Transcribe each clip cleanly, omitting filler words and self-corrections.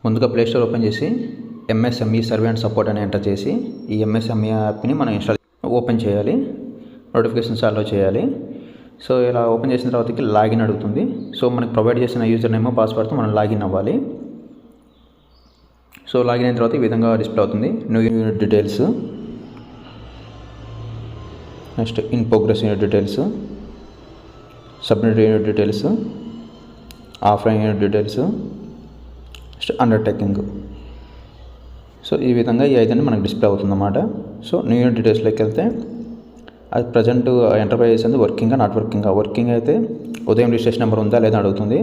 ముందుగా play store open చేసి MSME survey and support అని ఎంటర్ చేసి ఈ ఎంఎస్ఎంఈ యాప్ని మనం ఓపెన్ చేయాలి, నోటిఫికేషన్స్ అలో చేయాలి. సో ఇలా ఓపెన్ చేసిన తర్వాతకి లాగిన్ అడుగుతుంది. సో మనకి ప్రొవైడ్ చేసిన యూజర్ నేమ్ పాస్వర్డ్తో మనం లాగిన్ అవ్వాలి. సో లాగిన్ అయిన తర్వాత ఈ విధంగా డిస్ప్లే అవుతుంది. New unit details, next in progress unit details, submit unit details, offline unit details, next undertaking. So ఈ విధంగా ఈ 5 మనకు డిస్ప్లే అవుతుందన్నమాట. సో న్యూ యూనిట్ డీటెయిల్స్లోకి వెళ్తే అది ప్రజెంట్ ఎంటర్ప్రైజెస్ అనేది వర్కింగా నాట్ వర్కింగా, వర్కింగ్ అయితే ఉదయం రిజిస్ట్రేషన్ నెంబర్ ఉందా లేదా అడుగుతుంది.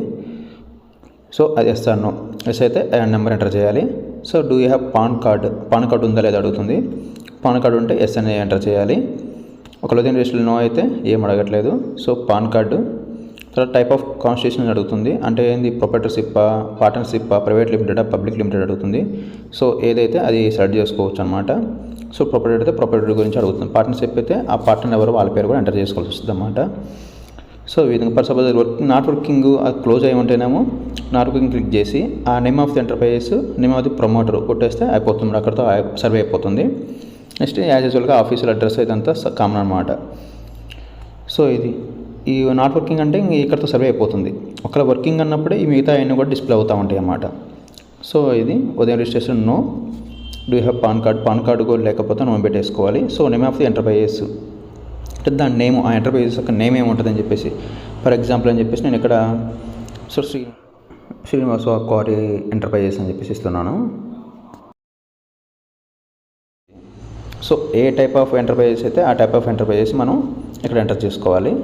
సో అది ఎస్ ఆర్ నో. ఎస్ అయితే నెంబర్ ఎంటర్ చేయాలి. So do you have pan card ఉందా లేదా అడుగుతుంది. పాన్ కార్డు ఉంటే ఎస్ అని ఎంటర్ చేయాలి. ఒకవేళ ఉదయం రిజిస్ట్రేషన్ నో అయితే ఏం అడగట్లేదు. So pan card. తర్వాత టైప్ ఆఫ్ కాన్స్టిట్యూషన్ అడుగుతుంది. అంటే ఏంది, ప్రొపరేటర్షిప్పా, పార్ట్నర్షిప్పా, ప్రైవేట్ లిమిటెడా, పబ్లిక్ లిమిటెడ్ అడుగుతుంది. సో ఏదైతే అది సెలెక్ట్ చేసుకోవచ్చు అనమాట. సో ప్రొపరేటర్ అయితే ప్రొపరేటర్ గురించి అడుగుతుంది. పార్ట్నర్షిప్ అయితే ఆ పార్ట్నర్ ఎవరు వాళ్ళ పేరు కూడా ఎంటర్ చేసుకోవాల్సి వస్తుంది అన్నమాట. సో ఈ విధంగా ఫర్ సపోజ్ నాట్ వర్కింగ్ అది క్లోజ్ అయ్యి ఉంటేనేమో నాట్ వర్కింగ్ క్లిక్ చేసి ఆ name of the enterprises, name of the promoter కొట్టేస్తే అయిపోతుంది, అక్కడితో సర్వే అయిపోతుంది. నెక్స్ట్ యాజ్ యూజువల్గా ఆఫీసుల అడ్రస్ ఇదంతా కామన్ అనమాట. సో ఇది ఈ నాట్ వర్కింగ్ అంటే ఇక్కడితో సర్వే అయిపోతుంది. ఒకవేళ వర్కింగ్ అన్నప్పుడే ఈ మిగతా అన్నీ కూడా డిస్ప్లే అవుతూ ఉంటాయి అన్నమాట. సో ఇది ఉదయం registration no, do you have PAN card కూడా లేకపోతే నో పెట్టేసుకోవాలి. So name of the enterprises అంటే దాని నేమ్, ఆ ఎంటర్ప్రైజెస్ యొక్క నేమ్ ఏముంటుందని చెప్పేసి, ఫర్ ఎగ్జాంపుల్ అని చెప్పేసి నేను ఇక్కడ సో శ్రీనివాస క్వారీ ఎంటర్ప్రైజెస్ అని చెప్పేసి ఇస్తున్నాను. సో ఏ టైప్ ఆఫ్ ఎంటర్ప్రైజెస్ అయితే ఆ టైప్ ఆఫ్ ఎంటర్ప్రైజెస్ మనం ఇక్కడ ఎంటర్ చేసుకోవాలి.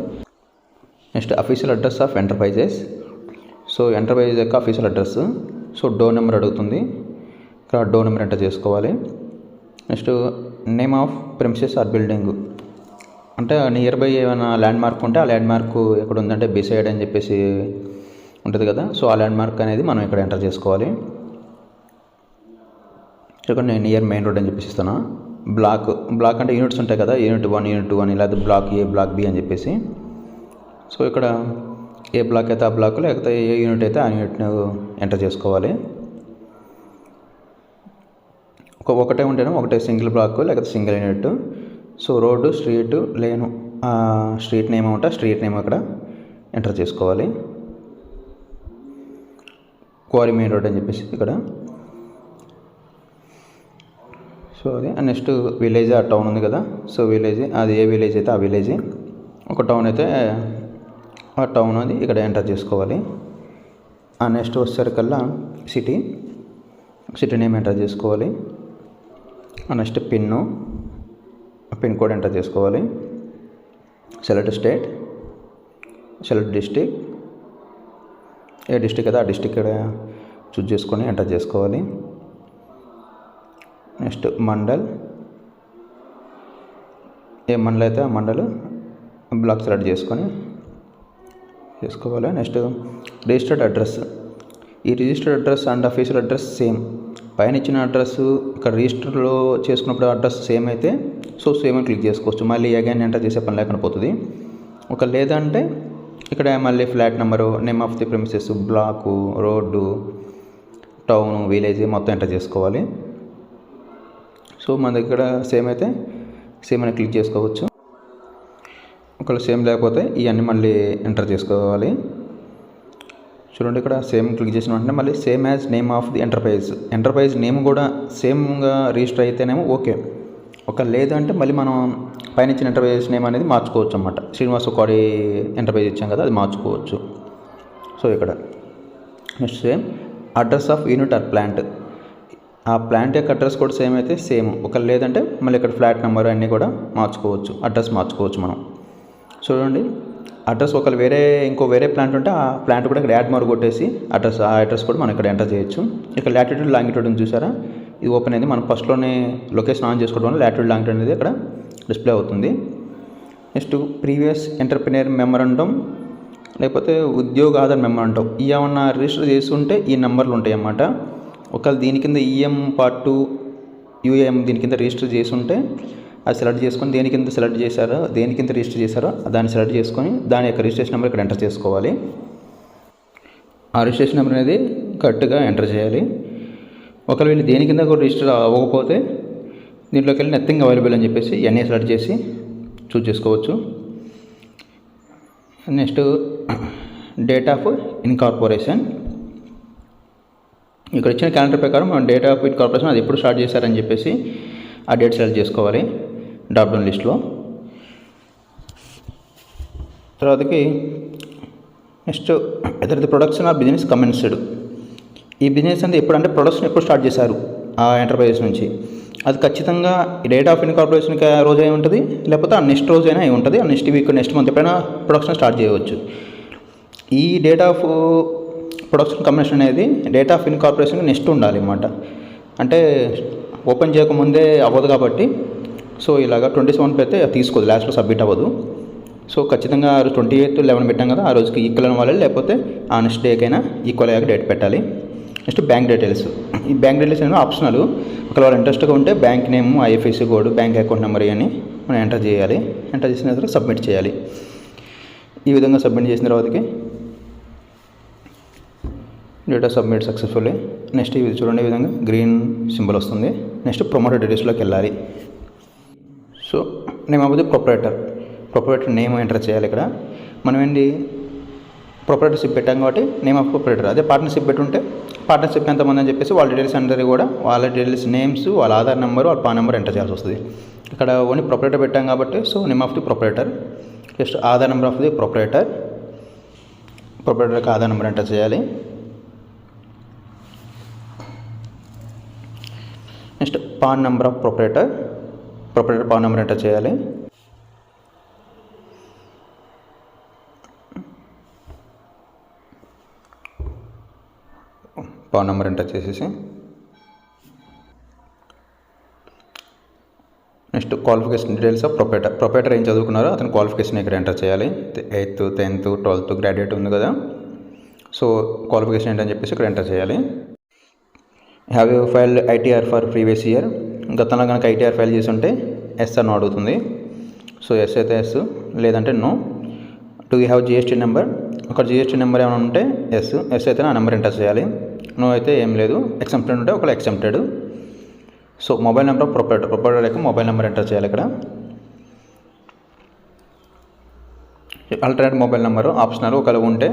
Next official address of enterprises. So enterprises యొక్క official address. So door number అడుగుతుంది, ఇక్కడ డోర్ నెంబర్ ఎంటర్ చేసుకోవాలి. Next name of premises or building, అంటే నియర్ బై ఏమైనా ల్యాండ్ మార్క్ ఉంటే ఆ ల్యాండ్ మార్క్ ఎక్కడ ఉందంటే బిసైడ్ అని చెప్పేసి ఉంటుంది కదా. సో ఆ ల్యాండ్ మార్క్ అనేది మనం ఇక్కడ ఎంటర్ చేసుకోవాలి. ఇక్కడ నేను నియర్ మెయిన్ రోడ్ అని చెప్పేసి ఇస్తాను. బ్లాక్ అంటే యూనిట్స్ ఉంటాయి కదా, యూనిట్ 1, యూనిట్ 2 అని, లేదా బ్లాక్ ఏ, బ్లాక్ బి అని చెప్పేసి. సో ఇక్కడ ఏ బ్లాక్ అయితే ఆ బ్లాక్, లేకపోతే ఏ యూనిట్ అయితే ఆ యూనిట్ను ఎంటర్ చేసుకోవాలి. ఒకటే ఉంటేనే ఒకటే సింగిల్ బ్లాక్, లేకపోతే single unit. So road, street, లేను, స్ట్రీట్ నేమ్ ఉంటే స్ట్రీట్ నేమ్ అక్కడ ఎంటర్ చేసుకోవాలి. క్వారీ మెయిన్ రోడ్ అని చెప్పేసి ఇక్కడ. సో అది నెక్స్ట్ విలేజ్, ఆ టౌన్ ఉంది కదా. సో విలేజ్, అది ఏ విలేజ్ అయితే ఆ విలేజ్. ఒక టౌన్ అయితే ఆ టౌన్ అది ఇక్కడ ఎంటర్ చేసుకోవాలి. ఆ నెక్స్ట్ వచ్చేసరికల్లా సిటీ నేమ్ ఎంటర్ చేసుకోవాలి. ఆ నెక్స్ట్ పిన్ కోడ్ ఎంటర్ చేసుకోవాలి. సెలెక్ట్ స్టేట్, సెలెక్ట్ డిస్ట్రిక్ట్, ఏ డిస్ట్రిక్ట్ అయితే ఆ డిస్ట్రిక్ట్ ఇక్కడ చూజ్ చేసుకొని ఎంటర్ చేసుకోవాలి. నెక్స్ట్ మండల్, ఏ మండల్ అయితే ఆ మండల్ బ్లాక్ సెలెక్ట్ చేసుకోవాలి. Next registered address. ఈ registered address and official address same. పైన ఇచ్చిన అడ్రస్ ఇక్కడ రిజిస్టర్లో చేసుకున్నప్పుడు అడ్రస్ సేమ్ అయితే సో సేమ్ క్లిక్ చేసుకోవచ్చు. మళ్ళీ అగైన్ ఎంటర్ చేసే పని లేకుండా పోతుంది. ఒక లేదంటే ఇక్కడ మళ్ళీ flat number, name of the premises, block, road, town, village మొత్తం ఎంటర్ చేసుకోవాలి. సో మన దగ్గర సేమ్ అయితే సేమ్ అని క్లిక్ చేసుకోవచ్చు. ఒకవేళ సేమ్ లేకపోతే ఇవన్నీ మళ్ళీ ఎంటర్ చేసుకోవాలి. చూడండి ఇక్కడ సేమ్ క్లిక్ చేసిన వెంటనే మళ్ళీ same as name of the enterprise name కూడా సేమ్గా రిజిస్టర్ అయితేనేమో ఓకే. ఒక లేదంటే మళ్ళీ మనం పైన ఇచ్చిన ఎంటర్ప్రైజ్ నేమ్ అనేది మార్చుకోవచ్చు అన్నమాట. శ్రీనివాస క్వారీ ఎంటర్ప్రైజ్ ఇచ్చాం కదా, అది మార్చుకోవచ్చు. సో ఇక్కడ next same address of unit or plant. ఆ ప్లాంట్ యొక్క అడ్రస్ కూడా సేమ్ అయితే సేమ్. ఒక లేదంటే మళ్ళీ ఇక్కడ ఫ్లాట్ నెంబర్ అన్నీ కూడా మార్చుకోవచ్చు, అడ్రస్ మార్చుకోవచ్చు మనం. చూడండి అడ్రస్ ఒకవేళ ఇంకో వేరే ప్లాంట్ ఉంటే ఆ ప్లాంట్ కూడా ఇక్కడ యాడ్ మోర్ కొట్టేసి ఆ అడ్రస్ కూడా మనం ఇక్కడ ఎంటర్ చేయొచ్చు. ఇక్కడ లాటిట్యూడ్ లాంగిట్యూడ్ ఉంది చూసారా, ఇది ఓపెన్ అయింది. మనం ఫస్ట్లోనే లొకేషన్ ఆన్ చేసుకోవడం వల్ల లాటిట్యూడ్ లాంగిట్యూడ్ అనేది ఇక్కడ డిస్ప్లే అవుతుంది. నెక్స్ట్ ప్రీవియస్ ఎంటర్ప్రెన్యూర్ మెమరాండం, లేకపోతే ఉద్యోగ ఆధార్ మెమరాండం, ఇవి ఏమన్నా రిజిస్టర్ చేసి ఉంటే ఈ నెంబర్లు ఉంటాయి అన్నమాట. ఒకవేళ దీని కింద ఈఎం పార్ట్ 2 యూఏఎం దీని కింద రిజిస్టర్ చేసి ఉంటే అది సెలెక్ట్ చేసుకొని దేని కింద రిజిస్టర్ చేశారో దాన్ని సెలెక్ట్ చేసుకొని దాని యొక్క రిజిస్ట్రేషన్ నెంబర్ ఇక్కడ ఎంటర్ చేసుకోవాలి. ఆ రిజిస్ట్రేషన్ నెంబర్ అనేది కరెక్ట్గా ఎంటర్ చేయాలి. ఒకవేళ వీళ్ళు దేని కింద కూడా రిజిస్టర్ అవ్వకపోతే దీంట్లోకి వెళ్ళి నథింగ్ అవైలబుల్ అని చెప్పేసి ఎన్ఏ సెలెక్ట్ చేసి చూస్ చేసుకోవచ్చు. Next date of incorporation. ఇక్కడ ఇచ్చిన క్యాలెండర్ ప్రకారం మనం డేట్ ఆఫ్ ఇన్కార్పొరేషన్ అది ఎప్పుడు స్టార్ట్ చేశారని చెప్పేసి ఆ డేట్ సెలెక్ట్ చేసుకోవాలి డ్రాప్ డౌన్ లిస్ట్లో. తర్వాతకి next either the production of business commenced. ఈ బిజినెస్ అంటే ఎప్పుడంటే ప్రొడక్షన్ ఎప్పుడు స్టార్ట్ చేశారు ఆ ఎంటర్ప్రైజెస్ నుంచి, అది ఖచ్చితంగా డేట్ ఆఫ్ ఇన్కార్పొరేషన్కి రోజు అయి ఉంటుంది, లేకపోతే ఆ నెక్స్ట్ రోజు అయినా అయి ఉంటుంది, ఆ నెక్స్ట్ వీక్ నెక్స్ట్ మంత్ ఎప్పుడైనా ప్రొడక్షన్ స్టార్ట్ చేయవచ్చు. ఈ డేట్ ఆఫ్ ప్రొడక్షన్ కమిషన్ అనేది డేట్ ఆఫ్ ఇన్కార్పొరేషన్ నెక్స్ట్ ఉండాలి అన్నమాట. అంటే ఓపెన్ చేయకముందే అవ్వదు కాబట్టి సో ఇలాగా 27 పెడితే తీసుకోదు, లాస్ట్లో సబ్మిట్ అవ్వదు. సో ఖచ్చితంగా 28/11 పెట్టాం కదా, ఆ రోజుకి ఈక్వల్ అవ్వాలి, లేకపోతే ఆ నెక్స్ట్ డేకైనా ఈక్వల్ అయ్యాక డేట్ పెట్టాలి. Next bank details. ఈ బ్యాంక్ డీటెయిల్స్ అనేవి ఆప్షనల్. ఒకవేళ వాళ్ళు ఇంట్రెస్ట్గా ఉంటే bank name, IFSC code, bank account number అని మనం ఎంటర్ చేయాలి. ఎంటర్ చేసిన తర్వాత సబ్మిట్ చేయాలి. ఈ విధంగా సబ్మిట్ చేసిన తర్వాతకి డేటా సబ్మిట్ సక్సెస్ఫుల్లీ. నెక్స్ట్ ఇది చూడండి, ఈ విధంగా గ్రీన్ సింబల్ వస్తుంది. నెక్స్ట్ ప్రమోటర్ డీటెయిల్స్లోకి వెళ్ళాలి. So name of the proprietor name enter చేయాలి. ఇక్కడ మనం ఏంటి ప్రొపరేటర్షిప్ పెట్టాం కాబట్టి నేమ్ ఆఫ్ ప్రొపరేటర్. అదే పార్ట్నర్షిప్ పెట్టుంటే పార్ట్నర్షిప్ ఎంతమంది అని చెప్పేసి వాళ్ళ డీటెయిల్స్ అందరికీ కూడా వాళ్ళ డీటెయిల్స్ నేమ్స్, వాళ్ళ ఆధార్ నెంబరు, వాళ్ళ పాన్ నెంబర్ ఎంటర్ చేయాల్సి వస్తుంది. ఇక్కడ ఓన్లీ ప్రొపరేటర్ పెట్టాం కాబట్టి so name of the proprietor, just Aadhaar number of the ప్రొపరేటర్కి ఆధార్ నెంబర్ ఎంటర్ చేయాలి. Next PAN number of proprietor PAN number enter చేయాలి. పాన్ నెంబర్ ఎంటర్ చేసేసి next qualification details of proprietor ఏం చదువుకున్నారో అతని క్వాలిఫికేషన్ ఇక్కడ ఎంటర్ చేయాలి. 8th, 10th, 12th గ్రాడ్యుయేట్ ఉంది కదా, సో క్వాలిఫికేషన్ ఏంటని చెప్పేసి ఇక్కడ ఎంటర్ చేయాలి. Have you filed ITR for previous year. గతంలో కనుక ఐటీఆర్ ఫైల్ చేసి ఉంటే ఎస్ అని అడుగుతుంది. సో ఎస్ అయితే ఎస్, లేదంటే no. Do you have GST number. ఒక జిఎస్టీ నెంబర్ ఏమైనా ఉంటే ఎస్ అయితే ఆ నెంబర్ ఎంటర్ చేయాలి. నో అయితే ఏం లేదు. ఎక్సెంప్టెడ్ ఉంటే ఒకవేళ exempted. So mobile number of proprietor యొక్క మొబైల్ నెంబర్ ఎంటర్ చేయాలి. ఇక్కడ ఆల్టర్నేట్ మొబైల్ నెంబరు ఆప్షనల్, ఒకవేళ ఉంటే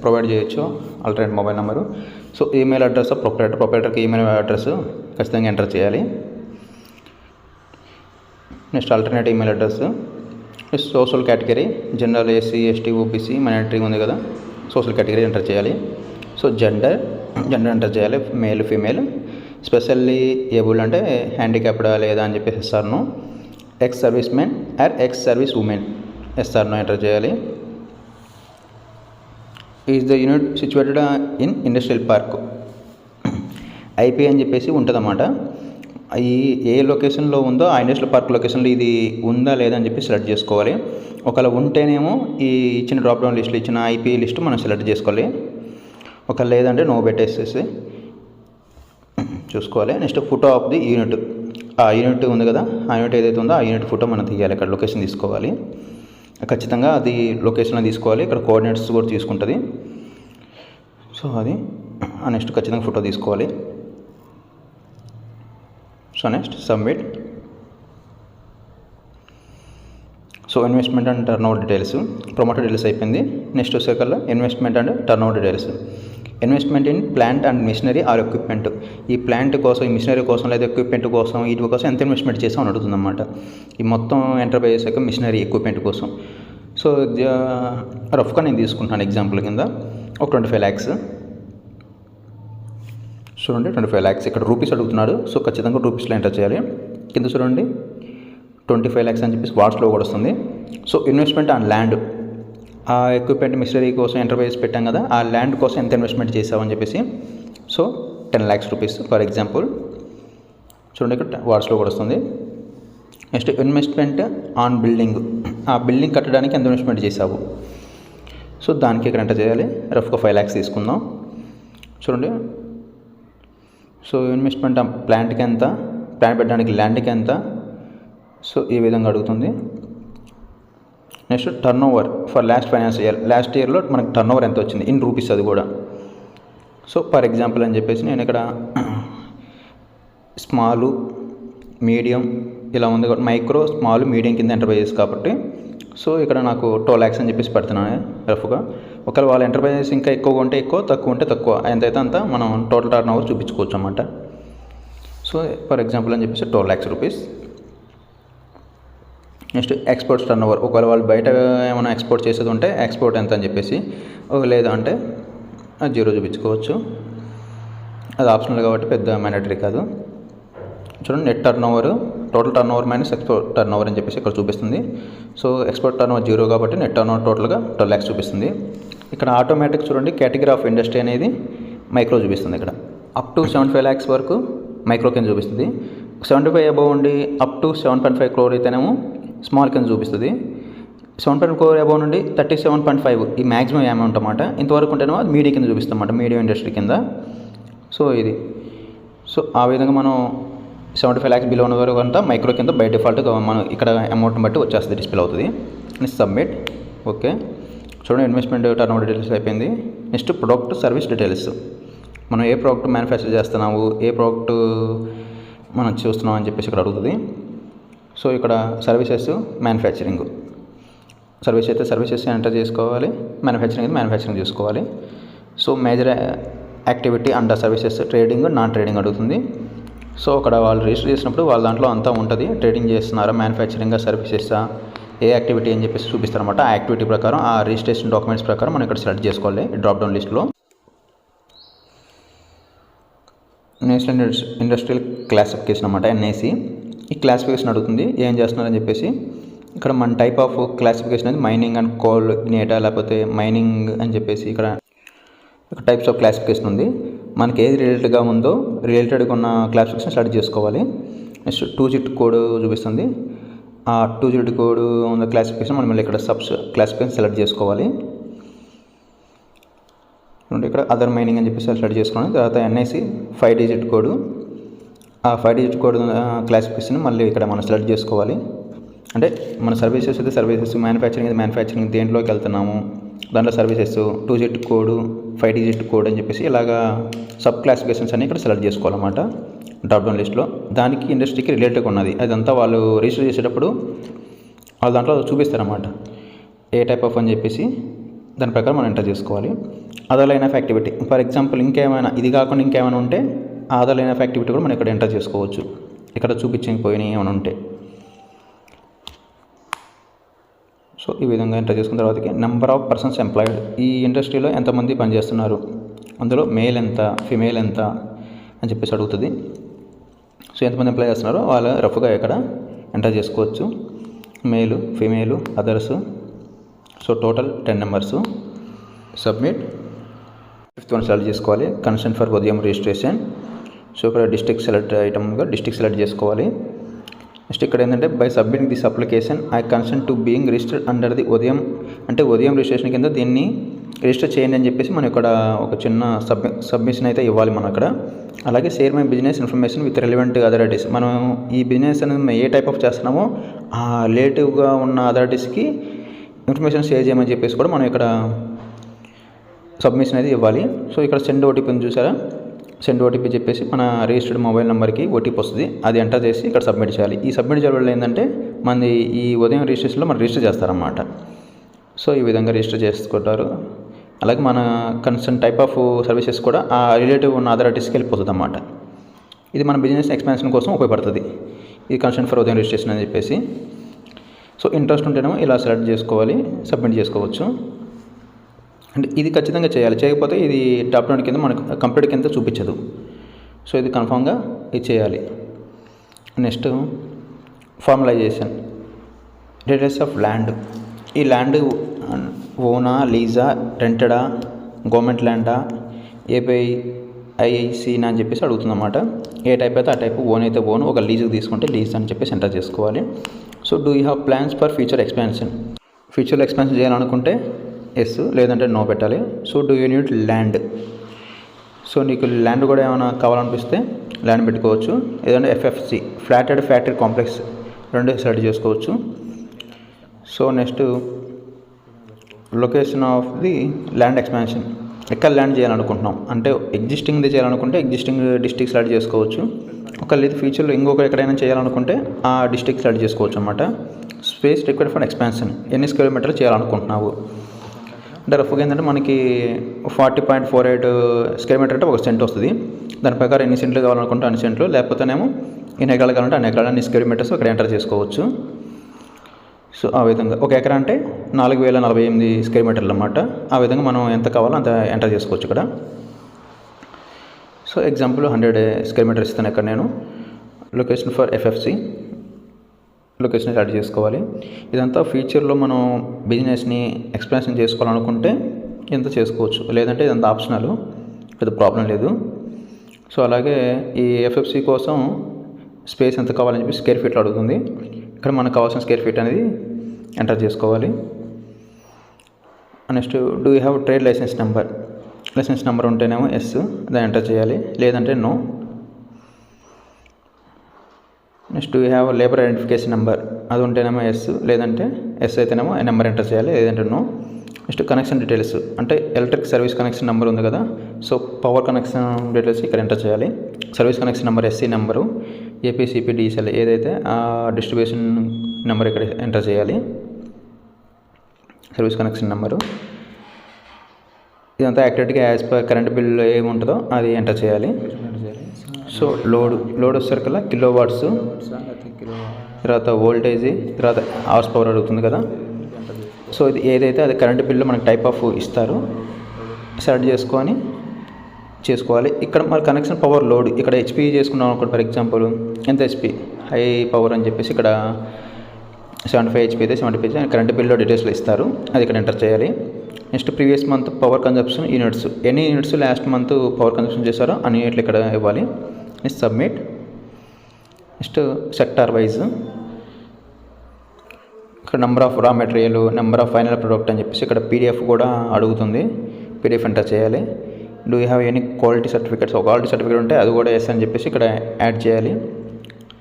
ప్రొవైడ్ చేయొచ్చు alternate mobile number. So email address of ప్రొపరేటర్కి ఈమెయిల్ అడ్రస్ ఖచ్చితంగా ఎంటర్ చేయాలి. Next alternate email address. Social category general, SC, ST, OBC, minority ఉంది కదా, సోషల్ కేటగిరీ ఎంటర్ చేయాలి. సో జెండర్ ఎంటర్ చేయాలి, మేల్, ఫీమేల్. స్పెషల్లీ ఏబుల్డ్ అంటే హ్యాండిక్యాప్డా లేదా అని చెప్పేసి yes or no. Ex service men or ex service women, yes or no enter చేయాలి. Is the unit situated in industrial park. IP అని చెప్పేసి ఉంటుందన్నమాట. ఈ ఏ లొకేషన్లో ఉందో ఆ ఇండస్ట్రియల్ పార్క్ లొకేషన్లో ఇది ఉందా లేదా అని చెప్పి సెలెక్ట్ చేసుకోవాలి. ఒకవేళ ఉంటేనేమో ఈ ఇచ్చిన డ్రాప్ డౌన్ లిస్ట్లో ఇచ్చిన ఐపీ లిస్ట్ మనం సెలెక్ట్ చేసుకోవాలి. ఒకవేళ లేదంటే నో పెట్టేసేసి చూసుకోవాలి. Next photo of the unit. ఆ యూనిట్ ఉంది కదా, ఆ యూనిట్ ఏదైతే ఉందో ఆ యూనిట్ ఫోటో మనం తీయాలి. ఇక్కడ లొకేషన్ తీసుకోవాలి, ఖచ్చితంగా అది లొకేషన్లో తీసుకోవాలి. ఇక్కడ కోఆర్డినేట్స్ కూడా తీసుకుంటుంది. సో అది నెక్స్ట్ ఖచ్చితంగా ఫోటో తీసుకోవాలి. So next submit. So investment and turnover details, promoter details అయిపోయింది. నెక్స్ట్ వచ్చేకల్లా investment and turnover details. Investment in plant and machinery or equipment. ఈ ప్లాంట్ కోసం, ఈ మిషనరీ కోసం లేదా ఎక్విప్మెంట్ కోసం, వీటి కోసం ఎంత ఇన్వెస్ట్మెంట్ చేసామని అడుగుతుంది అన్నమాట. ఈ మొత్తం ఎంటర్ప్రైజెస్ యొక్క మిషనరీ ఎక్విప్మెంట్ కోసం. సో రఫ్గా నేను తీసుకుంటున్నాను ఎగ్జాంపుల్ కింద ఒక 25 lakhs. చూడండి 25 lakhs ఇక్కడ రూపీస్ అడుగుతున్నాడు. సో ఖచ్చితంగా రూపీస్లో ఎంటర్ చేయాలి. కింద చూడండి 25 lakhs అని చెప్పేసి వాట్స్లో కూడా వస్తుంది. సో ఇన్వెస్ట్మెంట్ ఆన్ ల్యాండ్, ఆ ఎక్విప్మెంట్ మిషనరీ కోసం ఎంటర్ప్రైజ్ పెట్టాం కదా, ఆ ల్యాండ్ కోసం ఎంత ఇన్వెస్ట్మెంట్ చేసామని చెప్పేసి. So 10 lakhs rupees for example. చూడండి ఇక్కడ వాట్స్లో కూడా వస్తుంది. నెక్స్ట్ ఇన్వెస్ట్మెంట్ ఆన్ బిల్డింగ్, ఆ బిల్డింగ్ కట్టడానికి ఎంత ఇన్వెస్ట్మెంట్ చేసావు. సో దానికి ఇక్కడ ఎంటర్ చేయాలి. రఫ్గా 5 lakhs తీసుకుందాం. చూడండి, సో ఇన్వెస్ట్మెంట్ ప్లాంట్కి ఎంత, ప్లాంట్ పెట్టడానికి ల్యాండ్కి ఎంత, సో ఈ విధంగా అడుగుతుంది. Next turn over for last financial year, last ఇయర్లో మనకు టర్న్ ఓవర్ ఎంత వచ్చింది ఇన్ రూపీస్, అది కూడా. సో ఫర్ ఎగ్జాంపుల్ అని చెప్పేసి నేను ఇక్కడ స్మాలు, మీడియం ఇలా ఉంది కాబట్టి మైక్రో, స్మాల్, మీడియం కింద ఎంటర్ప్రైజెస్ కాబట్టి సో ఇక్కడ నాకు 2 lakhs అని చెప్పేసి పెడుతున్నాను రఫ్గా. ఒకవేళ వాళ్ళ ఎంటర్ప్రైజెస్ ఇంకా ఎక్కువ ఉంటే ఎక్కువ, తక్కువ ఉంటే తక్కువ, ఎంతైతే అంత మనం టోటల్ టర్న్ ఓవర్ చూపించుకోవచ్చు అన్నమాట. సో ఫర్ ఎగ్జాంపుల్ అని చెప్పేసి 12 lakhs rupees. Next exports turn over. ఒకవేళ వాళ్ళు బయట ఏమైనా ఎక్స్పోర్ట్ చేసేది ఉంటే ఎక్స్పోర్ట్ ఎంత అని చెప్పేసి, లేదా అంటే 0 చూపించుకోవచ్చు. అది ఆప్షనల్ కాబట్టి పెద్ద మ్యాండేటరీ కాదు. చూడండి, net turn over, total turn over minus export turn over అని చెప్పేసి ఇక్కడ చూపిస్తుంది. సో ఎక్స్పోర్ట్ టర్న్ ఓవర్ 0 కాబట్టి నెట్ టర్న్ ఓవర్ టోటల్గా 12 lakhs చూపిస్తుంది. ఇక్కడ ఆటోమేటిక్ చూడండి, కేటగిరీ ఆఫ్ ఇండస్ట్రీ అనేది మైక్రో చూపిస్తుంది. ఇక్కడ అప్ టు 75 lakhs వరకు మైక్రో కింద చూపిస్తుంది. 75 అబవ్ ఉండి అప్ టు 7.5 crore అయితేనేమో స్మాల్ కింద చూపిస్తుంది. 7.5 crore అబవ్ నుండి 37.5 ఈ మ్యాక్సిమం అమౌంట్ అన్నమాట. ఇంతవరకు ఉంటేనేమో అది మీడియం కింద చూపిస్తుంది అన్నమాట, మీడియం ఇండస్ట్రీ కింద. సో ఇది ఆ విధంగా మనం 75 lakhs బిలో ఉన్న వరకు అంతా మైక్రో కింద బై డిఫాల్ట్గా మనం ఇక్కడ అమౌంట్ని బట్టి వచ్చేస్తుంది, డిస్ప్లే అవుతుంది. Next submit. ఓకే, చూడండి, ఇన్వెస్ట్మెంట్ టర్న్ ఓవర్ డీటెయిల్స్ అయిపోయింది. Next product service details. మనం ఏ ప్రోడక్ట్ మ్యానుఫ్యాక్చర్ చేస్తున్నాము, ఏ ప్రోడక్ట్ మనం చూస్తున్నాం అని చెప్పేసి ఇక్కడ అడుగుతుంది. సో ఇక్కడ సర్వీసెస్, మ్యానుఫ్యాక్చరింగ్. సర్వీస్ అయితే సర్వీసెస్ ఎంటర్ చేసుకోవాలి, మ్యానుఫ్యాక్చరింగ్ అయితే మ్యానుఫ్యాక్చరింగ్ చేసుకోవాలి. So major activity under services, trading, non trading అడుగుతుంది. సో అక్కడ వాళ్ళు రిజిస్టర్ చేసినప్పుడు వాళ్ళ దాంట్లో అంతా ఉంటుంది, ట్రేడింగ్ చేస్తున్నారా, మ్యానుఫ్యాక్చరింగ్, సర్వీసెస్సా, ఏ యాక్టివిటీ అని చెప్పేసి చూపిస్తారన్నమాట. ఆ యాక్టివిటీ ప్రకారం, ఆ రిజిస్ట్రేషన్ డాక్యుమెంట్స్ ప్రకారం మనం ఇక్కడ సెలెక్ట్ చేసుకోవాలి డ్రాప్ డౌన్ లిస్ట్లో. నేషనల్ ఇండస్ట్రియల్ క్లాసిఫికేషన్ అన్నమాట, NIC. ఈ క్లాసిఫికేషన్ అడుగుతుంది ఏం చేస్తున్నారని చెప్పేసి. ఇక్కడ మన టైప్ ఆఫ్ క్లాసిఫికేషన్ అనేది మైనింగ్ అండ్ కోల్ ఇగ్నేటా, లేకపోతే మైనింగ్ అని చెప్పేసి ఇక్కడ టైప్స్ ఆఫ్ క్లాసిఫికేషన్ ఉంది. మనకి ఏది రిలేటెడ్గా ఉందో రిలేటెడ్గా ఉన్న క్లాసిఫికేషన్ సెలెక్ట్ చేసుకోవాలి. నెక్స్ట్ 2-digit కోడ్ చూపిస్తుంది. ఆ 2-digit కోడ్ ఉన్న క్లాసిఫికేషన్ మనం ఇక్కడ సబ్స్ క్లాసిఫికేషన్ సెలెక్ట్ చేసుకోవాలి. ఇక్కడ అదర్ మైనింగ్ అని చెప్పేసి సెలెక్ట్ చేసుకోవాలి. తర్వాత NIC 5-digit కోడ్, ఆ 5-digit కోడ్ క్లాసిఫికేషన్ మళ్ళీ ఇక్కడ మనం సెలెక్ట్ చేసుకోవాలి. అంటే మన సర్వీసెస్ అయితే సర్వీసెస్, మ్యానుఫ్యాక్చరింగ్ అయితే మ్యానుఫ్యాక్చరింగ్, దేంట్లోకి వెళ్తున్నాము దాంట్లో services, 2-digit code, 5-digit code అని చెప్పేసి ఇలాగా సబ్ క్లాసిఫికేషన్స్ అన్ని ఇక్కడ సెలెక్ట్ చేసుకోవాలన్నమాట డ్రాప్ డౌన్ లిస్ట్లో. దానికి ఇండస్ట్రీకి రిలేటెడ్గా ఉన్నది అదంతా వాళ్ళు రిజిస్టర్ చేసేటప్పుడు వాళ్ళ దాంట్లో చూపిస్తారన్నమాట, ఏ టైప్ ఆఫ్ అని చెప్పేసి దాని ప్రకారం మనం ఎంటర్ చేసుకోవాలి. Other line of activity, for example ఇంకేమైనా ఇది కాకుండా ఇంకేమైనా ఉంటే ఆ అదర్ లైన్ ఆఫ్ యాక్టివిటీ కూడా మనం ఇక్కడ ఎంటర్ చేసుకోవచ్చు, ఇక్కడ చూపించకపోయినాయి ఏమైనా ఉంటే. సో ఈ విధంగా ఎంటర్ చేసుకున్న తర్వాతకి నెంబర్ ఆఫ్ పర్సన్స్ ఎంప్లాయిడ్, ఈ ఇండస్ట్రీలో ఎంతమంది పనిచేస్తున్నారు, అందులో మేల్ ఎంత, ఫిమేల్ ఎంత అని చెప్పేసి అడుగుతుంది. సో ఎంతమంది ఎంప్లాయ్ చేస్తున్నారో వాళ్ళు రఫ్గా ఇక్కడ ఎంటర్ చేసుకోవచ్చు, మేలు, female, others. So total 10 numbers. Submit. 5th one select చేసుకోవాలి, కన్సెంట్ ఫర్ ఉదయం రిజిస్ట్రేషన్. సో ఇక్కడ డిస్ట్రిక్ట్ సెలెక్ట్ ఐటమ్గా డిస్ట్రిక్ట్ సెలెక్ట్ చేసుకోవాలి. నెక్స్ట్ ఇక్కడ ఏంటంటే by submitting this application I consent to being registered under the ఉదయం, అంటే ఉదయం రిజిస్ట్రేషన్ కింద దీన్ని రిజిస్టర్ చేయండి అని చెప్పేసి మనం ఇక్కడ ఒక చిన్న సబ్మిషన్ అయితే ఇవ్వాలి మనం ఇక్కడ. అలాగే share my business information with relevant authorities, మనం ఈ బిజినెస్ అనేది ఏ టైప్ ఆఫ్ చేస్తున్నామో ఆ రిలేటివ్గా ఉన్న అథారిటీస్కి ఇన్ఫర్మేషన్ షేర్ చేయమని చెప్పేసి కూడా మనం ఇక్కడ సబ్మిషన్ అనేది ఇవ్వాలి. సో ఇక్కడ సెండ్ ఓటీపీని చూసారా, సెండ్ ఓటీపీ చెప్పేసి మన రిజిస్టర్డ్ మొబైల్ నెంబర్కి ఓటీపీ వస్తుంది, అది ఎంటర్ చేసి ఇక్కడ సబ్మిట్ చేయాలి. ఈ సబ్మిట్ చేయడం వల్ల ఏంటంటే మనది ఈ ఉదయం రిజిస్ట్రేషన్లో మనం రిజిస్టర్ చేస్తారన్నమాట. సో ఈ విధంగా రిజిస్టర్ చేసుకుంటారు. అలాగే మన కన్సర్న్ టైప్ ఆఫ్ సర్వీసెస్ కూడా ఆ రిలేటివ్ ఉన్న అథారిటీస్కి వెళ్ళిపోతుంది అన్నమాట. ఇది మన బిజినెస్ ఎక్స్పాన్షన్ కోసం ఉపయోగపడుతుంది ఈ కన్సర్న్ ఫర్ ఉదయం రిజిస్ట్రేషన్ అని చెప్పేసి. సో ఇంట్రెస్ట్ ఉంటేనేమో ఇలా సెలెక్ట్ చేసుకోవాలి, సబ్మిట్ చేసుకోవచ్చు. అంటే ఇది ఖచ్చితంగా చేయాలి, చేయకపోతే ఇది టాప్ డౌన్ కింద మనకు కంప్లీట్ కింద చూపించదు. సో ఇది కన్ఫామ్గా ఇది చేయాలి. Next formalisation, details of land. ఈ ల్యాండ్ ఓనా, లీజా, రెంటెడా, గవర్నమెంట్ ల్యాండా, ఏపీఐఐసీనా అని చెప్పేసి అడుగుతుందన్నమాట. ఏ టైప్ అయితే ఆ టైప్, ఓన్ అయితే ఓన్, ఒక లీజుకి తీసుకుంటే లీజ్ అని చెప్పేసి ఎంటర్ చేసుకోవాలి. So do you have plans for future expansion, ఫ్యూచర్లో ఎక్స్పాన్షన్ చేయాలనుకుంటే ఎస్, లేదంటే నో పెట్టాలి. So do you need land, so నీకు ల్యాండ్ కూడా ఏమైనా కావాలనిపిస్తే ల్యాండ్ పెట్టుకోవచ్చు. ఏదంటే FFC, ఫ్లాటెడ్ ఫ్యాక్టరీ కాంప్లెక్స్, రెండు సెలెక్ట్ చేసుకోవచ్చు. So next location of the land expansion, ఎక్కడ ల్యాండ్ చేయాలనుకుంటున్నాం అంటే ఎగ్జిస్టింగ్ది చేయాలనుకుంటే ఎగ్జిస్టింగ్ డిస్ట్రిక్ట్ సెలెక్ట్ చేసుకోవచ్చు. ఒకవేళ ఇది ఫ్యూచర్లో ఇంకొక ఎక్కడైనా చేయాలనుకుంటే ఆ డిస్ట్రిక్ట్ సెలెక్ట్ చేసుకోవచ్చు అనమాట. స్పేస్ రిక్వైర్డ్ ఫర్ ఎక్స్పాన్షన్, ఎన్ని స్క్వేర్ మీటర్లు చేయాలనుకుంటున్నావు అంటే రఫ్గా ఏంటంటే మనకి 40.48 స్క్వేర్ మీటర్ అంటే 1 సెంట్ వస్తుంది. దాని ప్రకారం ఎన్ని సెంట్లు కావాలనుకుంటే అన్ని సెంట్లు, లేకపోతేనేమో ఎన్ని ఎకరాలు కావాలంటే అన్ని ఎకరాలు, అన్ని స్క్వేర్ మీటర్స్ అక్కడ ఎంటర్ చేసుకోవచ్చు. సో ఆ విధంగా 1 ఎకరా అంటే 4048 స్క్వేర్ మీటర్లు అన్నమాట. ఆ విధంగా మనం ఎంత కావాలో అంత ఎంటర్ చేసుకోవచ్చు ఇక్కడ. సో ఎగ్జాంపుల్ 100 స్క్వేర్ మీటర్స్ ఇస్తాను ఇక్కడ నేను. Location for FFC location add చేసుకోవాలి. ఇదంతా ఫ్యూచర్లో మనం బిజినెస్ని ఎక్స్పాన్షన్ చేసుకోవాలనుకుంటే ఎంత చేసుకోవచ్చు, లేదంటే ఇదంతా ఆప్షనల్, పెద్ద ప్రాబ్లం లేదు. సో అలాగే ఈ ఎఫ్ఎఫ్సి కోసం స్పేస్ ఎంత కావాలని చెప్పి స్క్వేర్ ఫీట్లో అడుగుతుంది. ఇక్కడ మనకు కావాల్సిన స్క్వేర్ ఫీట్ అనేది ఎంటర్ చేసుకోవాలి. Next do you have trade licence number, licence number ఉంటేనేమో ఎస్, దాన్ని ఎంటర్ చేయాలి, లేదంటే no. Next do you have labour identification number, అది ఉంటేనేమో ఎస్, లేదంటే ఎస్ అయితేనేమో నెంబర్ ఎంటర్ చేయాలి, లేదంటే నో. నెక్స్ట్ కనెక్షన్ డీటెయిల్స్ అంటే ఎలక్ట్రిక్ సర్వీస్ కనెక్షన్ నెంబర్ ఉంది కదా, సో పవర్ కనెక్షన్ డీటెయిల్స్ ఇక్కడ ఎంటర్ చేయాలి. Service connection number SC number, APCP DSL ఏదైతే ఆ డిస్ట్రిబ్యూషన్ నెంబర్ ఇక్కడ ఎంటర్ చేయాలి, సర్వీస్ కనెక్షన్ నెంబరు. ఇదంతా యాక్టివిటీగా యాజ్ పర్ కరెంట్ బిల్ ఏముంటుందో అది ఎంటర్ చేయాలి. సో లోడ్ వచ్చేసరికల్లా కిలో వాట్స్, తర్వాత వోల్టేజ్, తర్వాత అవర్స్ పవర్ అడుగుతుంది కదా. సో ఇది ఏదైతే అది కరెంట్ బిల్లో మనకి టైప్ ఆఫ్ ఇస్తారు, సెలెక్ట్ చేసుకోవాలి. ఇక్కడ మరి కనెక్షన్ పవర్ లోడ్ ఇక్కడ హెచ్పి చేసుకున్నాం అనుకోండి, ఫర్ ఎగ్జాంపుల్ ఎంత హెచ్పి హై పవర్ అని చెప్పేసి ఇక్కడ 75 హెచ్పి అయితే 75 కరెంట్ బిల్లో డీటెయిల్స్లో ఇస్తారు, అది ఇక్కడ ఎంటర్ చేయాలి. Next previous month power consumption units, ఎన్ని units last month power consumption చేశారో అన్ని యూనిట్లు ఇక్కడ ఇవ్వాలి. Next submit. Next sector wise ఇక్కడ number of raw material, number of final product అని చెప్పేసి ఇక్కడ పీడిఎఫ్ కూడా అడుగుతుంది, పీడిఎఫ్ ఎంటర్ చేయాలి. Do you have any quality certificates, ఒక క్వాలిటీ సర్టిఫికేట్ ఉంటే అది కూడా ఎస్ అని చెప్పేసి ఇక్కడ యాడ్ చేయాలి,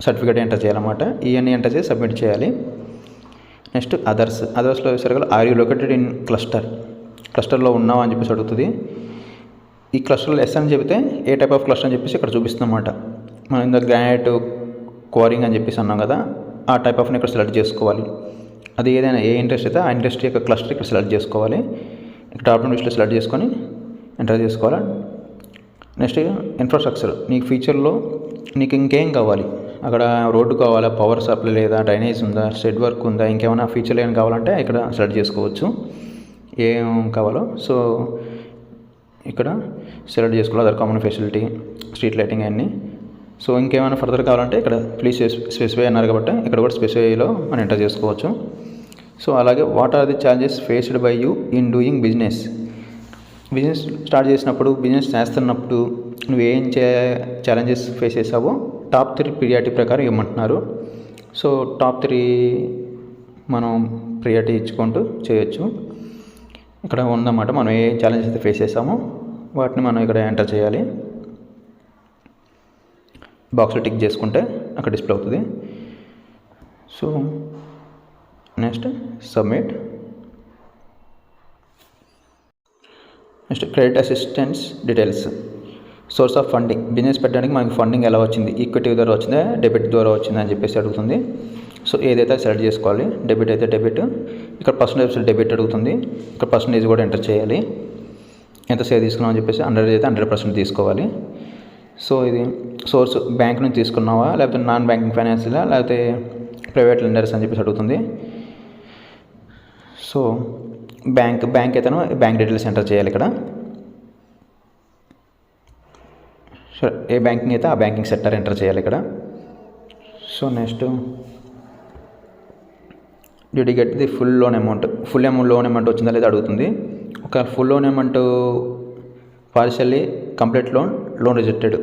సర్టిఫికేట్ ఎంటర్ చేయాలన్నమాట. ఇవన్నీ ఎంటర్ చేసి సబ్మిట్ చేయాలి. నెక్స్ట్ అదర్స్లో వేసరిగా ఆర్ యూ లొకేటెడ్ ఇన్ క్లస్టర్లో ఉన్నావా అని చెప్పేసి అడుగుతుంది. ఈ క్లస్టర్లో ఎస్ అని చెబితే ఏ టైప్ ఆఫ్ క్లస్టర్ అని చెప్పేసి ఇక్కడ చూపిస్తుంది అన్నమాట. మనం ఇంత గ్రానైట్ క్వారింగ్ అని చెప్పేసి అన్నాం కదా, ఆ టైప్ ఆఫ్ని ఇక్కడ సెలెక్ట్ చేసుకోవాలి. అది ఏదైనా ఏ ఇండస్ట్రీ అయితే ఆ ఇండస్ట్రీ యొక్క క్లస్టర్ ఇక్కడ సెలెక్ట్ చేసుకోవాలి. ఇక్కడ టాప్ లిస్ట్లో సెలెక్ట్ చేసుకొని ఎంటర్ చేసుకోవాలి. నెక్స్ట్ ఇన్ఫ్రాస్ట్రక్చర్, నీకు ఫ్యూచర్లో నీకు ఇంకేం కావాలి, అక్కడ రోడ్డు కావాలా, పవర్ సప్లై లేదా, డ్రైనేజ్ ఉందా, షెడ్ వర్క్ ఉందా, ఇంకేమైనా ఫీచర్లు ఏమైనా కావాలంటే ఇక్కడ సెలెక్ట్ చేసుకోవచ్చు ఏం కావాలో. సో ఇక్కడ సెలెక్ట్ చేసుకోవాలి. Other common facility, street lighting అన్నీ. సో ఇంకేమైనా ఫర్దర్ కావాలంటే ఇక్కడ ప్లీజ్ స్పెసిఫై అన్నారు కాబట్టి ఇక్కడ కూడా స్పెసిఫైలో మనం ఎంటర్ చేసుకోవచ్చు. సో అలాగే what are the challenges faced by you in doing business start చేసినప్పుడు, బిజినెస్ చేస్తున్నప్పుడు నువ్వేం ఛాలెంజెస్ ఫేస్ చేసావో టాప్ 3 ప్రియారిటీ ప్రకారం ఇవ్వమంటున్నారు. సో టాప్ 3 మనం ప్రియారిటీ ఇచ్చుకుంటూ చేయొచ్చు. ఇక్కడ ఉందన్నమాట, మనం ఏ ఛాలెంజెస్ అయితే ఫేస్ చేసామో వాటిని మనం ఇక్కడ ఎంటర్ చేయాలి. బాక్స్లో టిక్ చేసుకుంటే అక్కడ డిస్ప్లే అవుతుంది. So next submit. Next credit assistance details, source of funding, business పెట్టడానికి మనకి ఫండింగ్ ఎలా వచ్చింది, ఈక్విటీ ద్వారా వచ్చిందా, డెబిట్ ద్వారా వచ్చిందా అని చెప్పేసి అడుగుతుంది. సో ఏదైతే సెలెక్ట్ చేసుకోవాలి, డెబిట్ అయితే డెబిట్, ఇక్కడ పర్సంటేజ్ డెబిట్ అడుగుతుంది, ఇక్కడ పర్సంటేజ్ కూడా ఎంటర్ చేయాలి. ఎంత సేవ్ తీసుకున్నామని చెప్పేసి 100 అయితే 100% తీసుకోవాలి. సో ఇది సోర్స్ బ్యాంక్ నుంచి తీసుకున్నావా, లేకపోతే నాన్ బ్యాంకింగ్ ఫైనాన్షియలా, లేకపోతే ప్రైవేట్ లెండర్స్ అని చెప్పేసి అడుగుతుంది. సో బ్యాంక్ అయితేనో బ్యాంక్ డీటెయిల్స్ ఎంటర్ చేయాలి ఇక్కడ. సో ఏ బ్యాంకింగ్ అయితే ఆ బ్యాంకింగ్ సెక్టర్ ఎంటర్ చేయాలి ఇక్కడ. So next due to get the full loan amount వచ్చిందా లేదా అడుగుతుంది. ఒక full loan amount partially complete loan rejected,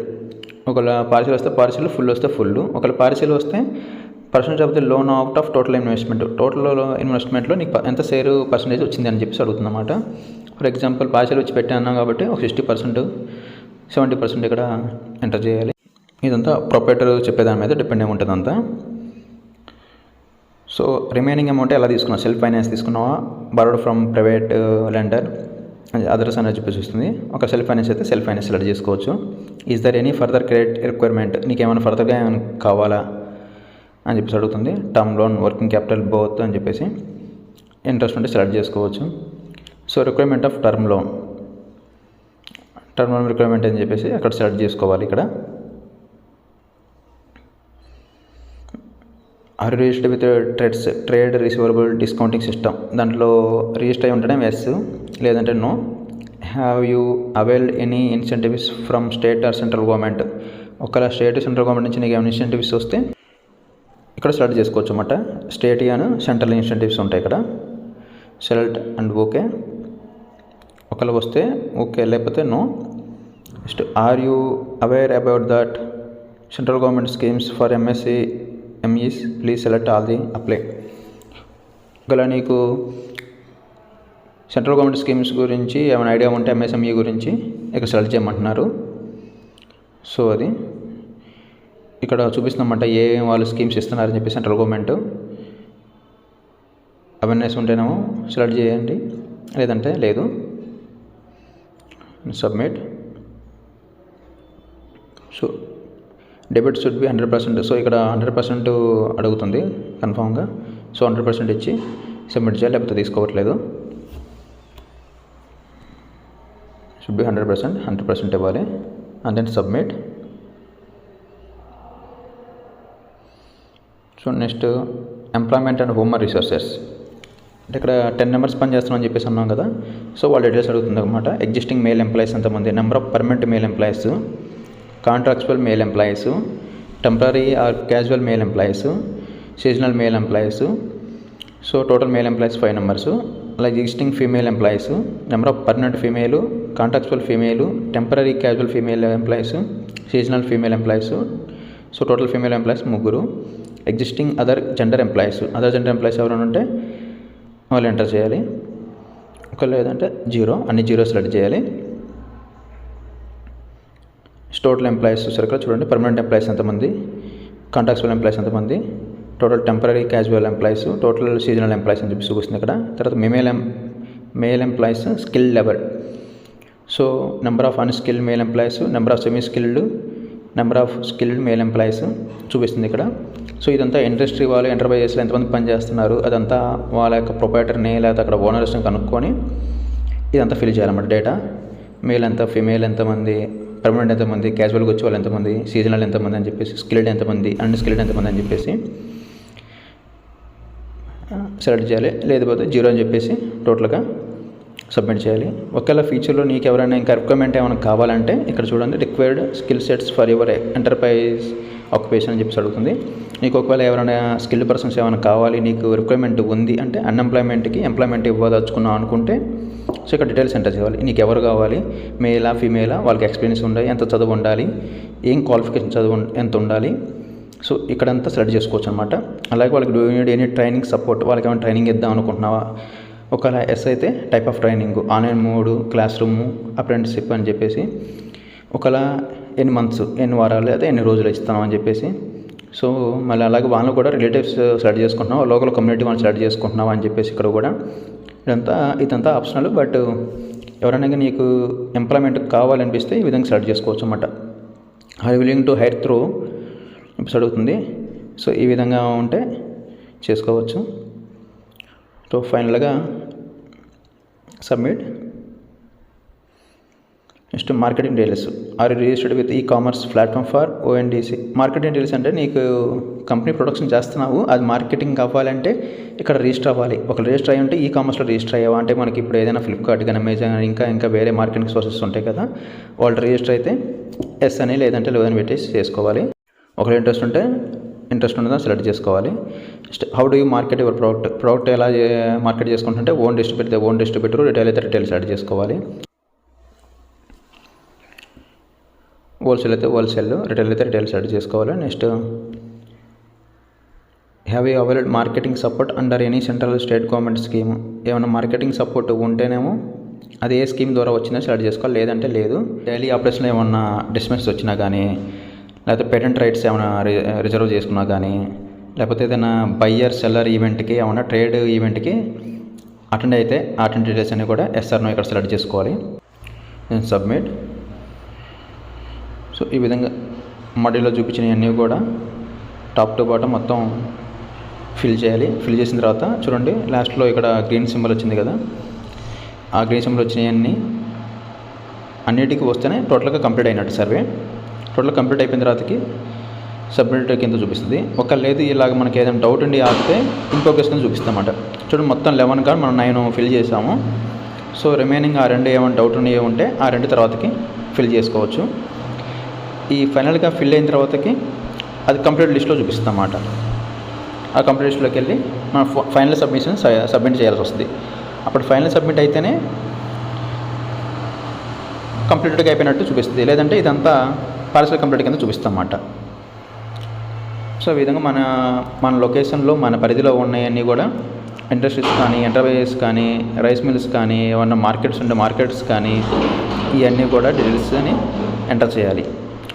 ఒకవేళ పార్షియల్ వస్తే పార్షియల్, ఫుల్ వస్తే ఫుల్. ఒకవేళ పార్షియల్ వస్తే percentage of the loan out of total ఇన్వెస్ట్మెంట్లో నీకు ఎంత పర్సెంటేజ్ వచ్చింది అని చెప్పేసి అడుగుతుంది అన్నమాట. ఫర్ ఎగ్జాంపుల్ పార్షియల్ వచ్చి పెట్టాను కాబట్టి ఒక 60%, 70% ఇక్కడ ఎంటర్ చేయాలి. ఇదంతా ప్రొపరేటర్ చెప్పేదాని మీద డిపెండ్ అయి ఉంటుంది అంతా. సో రిమైనింగ్ అమౌంట్ ఎలా తీసుకున్నావు, సెల్ఫ్ ఫైనాన్స్ తీసుకున్నావా, borrowed from private lender, others అని చెప్పేసి వస్తుంది. ఒక సెల్ఫ్ ఫైనాన్స్ అయితే సెల్ఫ్ ఫైనాన్స్ సెలెక్ట్ చేసుకోవచ్చు. Is there any further credit requirement, నీకు ఏమైనా ఫర్దర్గా ఏమైనా కావాలా అని చెప్పేసి అడుగుతుంది. Term loan, working capital both అని చెప్పేసి ఇంట్రెస్ట్ ఉంటే సెలెక్ట్ చేసుకోవచ్చు. So requirement of term loan requirement అని చెప్పేసి అక్కడ సెలెక్ట్ చేసుకోవాలి. ఇక్కడ are registered with trade receivable discounting system, దాంట్లో రిజిస్టర్ అయి ఉండడం ఎస్, లేదంటే no. Have you availed any incentives from state or central government, ఒకవేళ స్టేట్ సెంట్రల్ గవర్నమెంట్ నుంచి నీకు ఏమైనా ఇన్సెంటివ్స్ వస్తే ఇక్కడ సెలెక్ట్ చేసుకోవచ్చు అన్నమాట. స్టేట్ అండ్ సెంట్రల్ ఇన్సెంటివ్స్ ఉంటాయి ఇక్కడ. సెలెక్ట్ అండ్ ఓకే, ఒకవేళ వస్తే ఓకే, లేకపోతే no. Next are you aware about that central government schemes for MSMEs, please select all the apply. ఒకవేళ నీకు సెంట్రల్ గవర్నమెంట్ స్కీమ్స్ గురించి ఏమైనా ఐడియా ఉంటే ఎంఎస్ఎంఈ గురించి ఇక్కడ సెలెక్ట్ చేయమంటున్నారు. సో అది ఇక్కడ చూపిస్తుందన్నమాట ఏ వాళ్ళు స్కీమ్స్ ఇస్తున్నారని చెప్పి సెంట్రల్ గవర్నమెంట్. అవేర్నెస్ ఉంటేనేమో సెలెక్ట్ చేయండి, లేదంటే లేదు. Submit. So debit should be 100%. So ఇక్కడ 100% అడుగుతుంది కన్ఫామ్గా. సో 100% ఇచ్చి సబ్మిట్ చేయాలి, లేకపోతే తీసుకోవట్లేదు. షుడ్ బి 100% ఇవ్వాలి. And then submit. So next employment and human resources, అంటే ఇక్కడ 10 మెంబర్స్ పని చేస్తున్నామని చెప్పేసి అన్నాం కదా. సో వాళ్ళ డీటెయిల్స్ అడుగుతుంది అనమాట. ఎగ్జిస్టింగ్ మేల్ ఎంప్లాయీస్ ఎంతమంది, number of permanent male employees, contractual male employees, temporary or casual male employees, seasonal male employees. So total male employees 5 members. అలాగే existing female employees, number of permanent female, contractual female, temporary casual female employees, seasonal female employees. So total female employees 3. Existing other gender employees ఎవరైనా ఉంటే వాళ్ళు enter చేయాలి. ఒకవేళ లేదంటే 0, అన్ని 0 select చేయాలి. Total employees సరిగ్గా చూడండి. పర్మనెంట్ ఎంప్లాయీస్ ఎంతమంది, కాంట్రాక్చువల్ ఎంప్లాయీస్ ఎంతమంది, total temporary casual employees, total seasonal employees అని చెప్పి చూపిస్తుంది ఇక్కడ. తర్వాత male employees skill level. So number of unskilled male employees, number of semi skilled, number of skilled male employees చూపిస్తుంది ఇక్కడ. సో ఇదంతా ఇండస్ట్రీ వాళ్ళు ఎంటర్ప్రైజెస్లో ఎంతమంది పని చేస్తున్నారు అదంతా వాళ్ళ యొక్క ప్రొపరైటర్ని లేకపోతే అక్కడ ఓనర్స్ని కనుక్కొని ఇదంతా ఫిల్ చేయాలన్నమాట. డేటా మేల్ ఎంత, ఫీమేల్ ఎంతమంది, పర్మనెంట్ ఎంతమంది, క్యాజువల్గా వచ్చే వాళ్ళు ఎంతమంది, సీజనల్ ఎంతమంది అని చెప్పేసి, స్కిల్డ్ ఎంతమంది, అన్స్కిల్డ్ ఎంతమంది అని చెప్పేసి సెలెక్ట్ చేయాలి. లేకపోతే 0 అని చెప్పేసి టోటల్గా సబ్మిట్ చేయాలి. ఒకవేళ ఫ్యూచర్లో నీకు ఎవరైనా ఇంకా రిక్వైర్మెంట్ ఏమైనా కావాలంటే ఇక్కడ చూడండి, required skill sets for your enterprise occupation అని చెప్పేసి అడుగుతుంది. నీకు ఒకవేళ ఎవరైనా స్కిల్డ్ పర్సన్స్ ఏమైనా కావాలి, నీకు రిక్వైర్మెంట్ ఉంది అంటే అన్ఎంప్లాయ్మెంట్కి ఎంప్లాయ్మెంట్ ఇవ్వదలుచుకున్నావు అనుకుంటే సో ఇక్కడ డీటెయిల్స్ ఎంటర్ చేయాలి. నీకు ఎవరు కావాలి, మేలా ఫీమేలా, వాళ్ళకి ఎక్స్పీరియన్స్ ఉండాలి, ఎంత చదువు ఉండాలి, ఏం క్వాలిఫికేషన్ చదువు ఎంత ఉండాలి. సో ఇక్కడంతా సెలెక్ట్ చేసుకోవచ్చు అనమాట. అలాగే వాళ్ళకి do need any training support, వాళ్ళకి ఏమైనా ట్రైనింగ్ ఇద్దాం అనుకుంటున్నావా, ఒకవేళ ఎస్ అయితే type of training, online mode, class room, apprenticeship అని చెప్పేసి, ఒకవేళ ఎన్ని మంత్స్, ఎన్ని వారాలు లేదా ఎన్ని రోజులు ఇస్తాం అని చెప్పేసి. సో మళ్ళీ అలాగే వాళ్ళు కూడా రిలేటివ్స్ సెలెక్ట్ చేసుకుంటున్నావు, లోకల్ కమ్యూనిటీ వాళ్ళు సెలెక్ట్ చేసుకుంటున్నావు అని చెప్పేసి ఇక్కడ కూడా ఇదంతా ఆప్షనల్. బట్ ఎవరైనా నీకు ఎంప్లాయ్మెంట్ కావాలనిపిస్తే ఈ విధంగా సెలెక్ట్ చేసుకోవచ్చు అన్నమాట. Are willing to hire through అడుగుతుంది. సో ఈ విధంగా ఉంటే చేసుకోవచ్చు. సో ఫైనల్గా submit. Next marketing details, are registered with e-commerce platform for ONDC. Marketing details అంటే నీకు కంపెనీ ప్రొడక్షన్ చేస్తున్నావు, అది మార్కెటింగ్ అవ్వాలంటే ఇక్కడ రిజిస్టర్ అవ్వాలి. ఒక రిజిస్టర్ అయ్యి ఉంటే ఈ-కామర్స్లో రిజిస్టర్ అయ్యావా అంటే మనకి ఇప్పుడు ఏదైనా ఫ్లిప్కార్ట్ కానీ అమెజాన్ ఇంకా వేరే మార్కెటింగ్ సోర్సెస్ ఉంటాయి కదా, వాళ్ళు రిజిస్టర్ అయితే ఎస్ అని లేదంటే లేదని పెట్టేసి చేసుకోవాలి. ఒకవేళ ఇంట్రెస్ట్ ఉన్నదా సెలెక్ట్ చేసుకోవాలి. How do you market your product ఎలా మార్కెట్ చేసుకుంటుంటే ఓన్ డిస్ట్రిబ్యూటర్, రిటైల్ అయితే రిటైల్ సెలెక్ట్ చేసుకోవాలి. హోల్సేల్ అయితే హోల్సేల్, రిటైల్ అయితే రిటైల్ సెలెక్ట్ చేసుకోవాలి. Next have you availed marketing support under any central state government scheme. ఏమైనా మార్కెటింగ్ సపోర్ట్ ఉంటేనేమో అది ఏ స్కీమ్ ద్వారా వచ్చిందో సెలెక్ట్ చేసుకోవాలి, లేదంటే లేదు. డైలీ ఆపరేషన్లో ఏమన్నా డిస్మిస్ వచ్చినా కానీ, లేకపోతే పేటెంట్ రైట్స్ ఏమైనా రిజర్వ్ చేసుకున్నా కానీ, లేకపోతే ఏదైనా బయ్యర్ సెల్లర్ ఈవెంట్కి ఏమైనా ట్రేడ్ ఈవెంట్కి అటెండ్ అయితే అటెండ్ డీటెయిల్స్ అన్నీ కూడా ఎస్ఆర్ నో ఇక్కడ సెలెక్ట్ చేసుకోవాలి. సబ్మిట్. సో ఈ విధంగా మాడ్యూల్లో చూపించినవన్నీ కూడా టాప్ టు బాటమ్ మొత్తం ఫిల్ చేయాలి. ఫిల్ చేసిన తర్వాత చూడండి లాస్ట్లో ఇక్కడ గ్రీన్ సింబల్ వచ్చింది కదా, ఆ గ్రీన్ సింబల్ వచ్చినవన్నీ అన్నిటికీ వస్తేనే టోటల్గా కంప్లీట్ అయినట్టు సర్వే. టోటల్ కంప్లీట్ అయిపోయిన తర్వాతకి సబ్మిట్ కింద చూపిస్తుంది. ఒక లేదు ఇలాగ మనకి ఏదైనా డౌట్ ఉండి ఆగితే ఇన్ ప్రోగ్రెస్ కింద చూపిస్తామన్నమాట. చూడండి మొత్తం 11 కానీ మనం 9 ఫిల్ చేసాము. సో రిమైనింగ్ ఆ 2 ఏమైనా డౌట్ ఉన్నాయి ఏముంటే ఆ 2 తర్వాతకి ఫిల్ చేసుకోవచ్చు. ఈ ఫైనల్గా ఫిల్ అయిన తర్వాతకి అది కంప్లీట్ లిస్ట్లో చూపిస్తాం అన్నమాట. ఆ కంప్లీట్ లిస్ట్లోకి వెళ్ళి మనం ఫైనల్ సబ్మిషన్ సబ్మిట్ చేయాల్సి వస్తుంది. అప్పుడు ఫైనల్ సబ్మిట్ అయితేనే కంప్లీట్గా అయిపోయినట్టు చూపిస్తుంది, లేదంటే ఇదంతా పార్సల్ కంప్లీట్ కింద చూపిస్తాం అన్నమాట. సో ఈ విధంగా మన లొకేషన్లో మన పరిధిలో ఉన్నాయన్నీ కూడా ఇండస్ట్రీస్ కానీ ఎంటర్ప్రైజెస్ కానీ రైస్ మిల్స్ కానీ ఏమన్నా మార్కెట్స్ ఉంటే మార్కెట్స్ కానీ ఇవన్నీ కూడా డీటెయిల్స్ అని ఎంటర్ చేయాలి.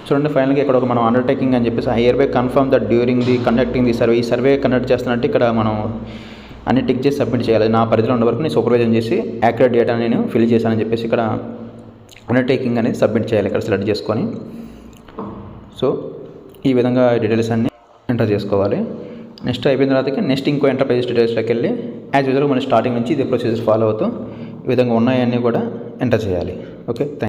చూడండి ఫైనల్గా ఇక్కడ ఒక మనం అండర్టేకింగ్ అని చెప్పేసి hire by confirm that during the conducting the survey, ఈ సర్వే కండక్ట్ చేస్తున్నట్టు ఇక్కడ మనం అన్ని టిక్ చేసి సబ్మిట్ చేయాలి. నా పరిధిలో ఉన్న వరకు నేను సూపర్వైజన్ చేసి యాక్యురేట్ డేటా నేను ఫిల్ చేశానని చెప్పేసి ఇక్కడ అండర్టేకింగ్ అనేది సబ్మిట్ చేయాలి ఇక్కడ సెలెక్ట్ చేసుకొని. సో ఈ విధంగా డీటెయిల్స్ అన్నీ ఎంటర్ చేసుకోవాలి. నెక్స్ట్ అయిపోయిన తర్వాతకి నెక్స్ట్ ఇంకో ఎంటర్ప్రైజెస్ డీటెయిల్స్లోకి వెళ్ళి యాజ్ యూజువల్ మనం స్టార్టింగ్ నుంచి ఇదే ప్రొసీజర్ ఫాలో అవుతూ ఈ విధంగా ఉన్నాయన్నీ కూడా ఎంటర్ చేయాలి. Okay, thank you.